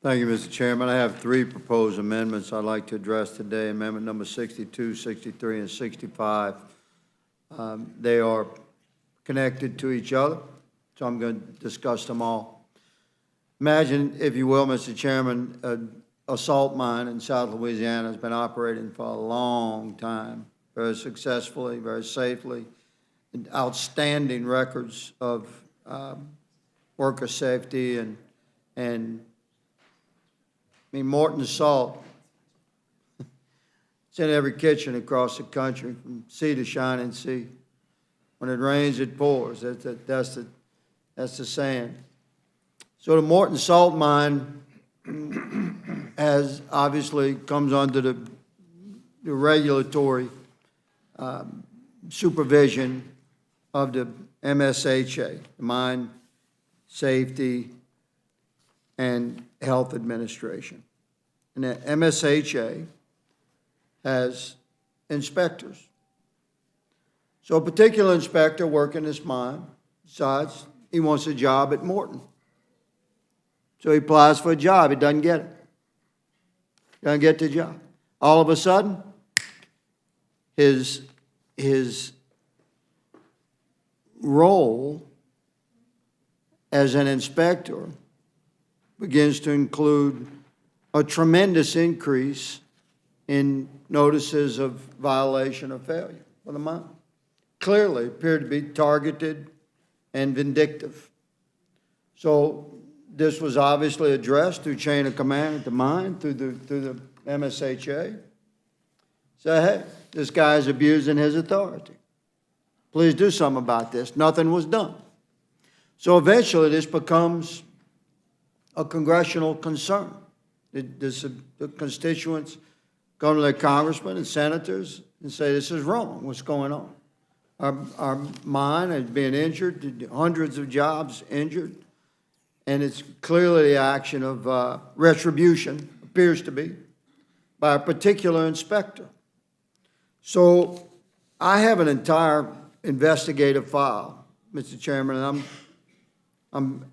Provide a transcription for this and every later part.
Thank you, Mr. Chairman. I have three proposed amendments I'd like to address today. Amendment number 62, 63, and 65. They are connected to each other, so I'm going to discuss them all. Imagine, if you will, Mr. Chairman, a salt mine in South Louisiana has been operating for a long time, very successfully, very safely, and outstanding records of worker safety and I mean, Morton Salt, it's in every kitchen across the country, from sea to shining sea. When it rains, it pours. That's the saying. So the Morton Salt mine has obviously comes under the regulatory supervision of the MSHA, the Mine Safety and Health Administration. And the MSHA has inspectors. So a particular inspector working this mine decides he wants a job at Morton. So he applies for a job. He doesn't get it. Doesn't get the job. All of a sudden, his role as an inspector begins to include a tremendous increase in notices of violation or failure for the mine. Clearly appeared to be targeted and vindictive. So this was obviously addressed through chain of command at the mine, through the MSHA. Say, hey, this guy is abusing his authority. Please do something about this. Nothing was done. So eventually this becomes a congressional concern. The constituents come to their congressmen and senators and say, this is wrong, what's going on? Our mine is being injured, hundreds of jobs injured, and it's clearly the action of retribution, appears to be, by a particular inspector. So I have an entire investigative file, Mr. Chairman, and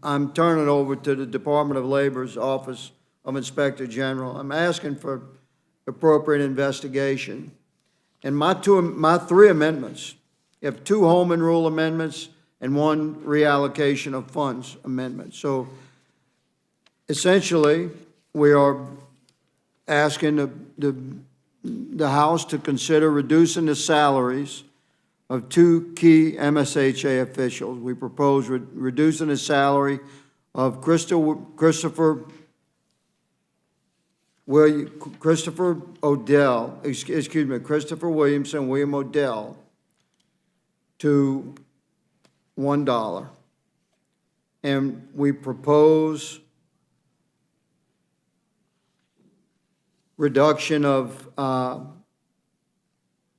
I'm turning it over to the Department of Labor's Office of Inspector General. I'm asking for appropriate investigation. And my three amendments, you have two home and rule amendments and one reallocation of funds amendment. So essentially, we are asking the House to consider reducing the salaries of two key MSHA officials. We propose reducing the salary of Christopher Williamson, William Odell, to $1. And we propose reduction of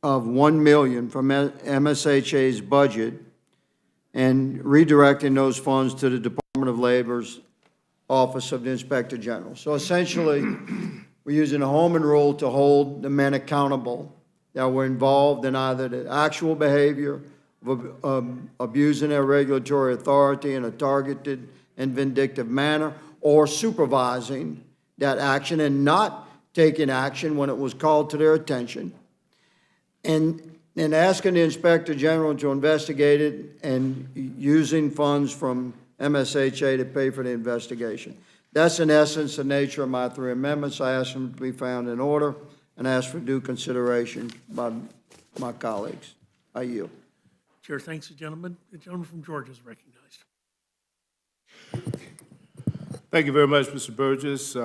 $1 million from MSHA's budget and redirecting those funds to the Department of Labor's Office of the Inspector General. So essentially, we're using a home and rule to hold the men accountable that were involved in either the actual behavior of abusing their regulatory authority in a targeted and vindictive manner, or supervising that action and not taking action when it was called to their attention, and asking the Inspector General to investigate it and using funds from MSHA to pay for the investigation. That's in essence the nature of my three amendments. I ask them to be found in order and ask for due consideration by my colleagues. I yield. Chair thanks the gentleman. The gentleman from Georgia is recognized. Thank you very much, Mr. Burgess.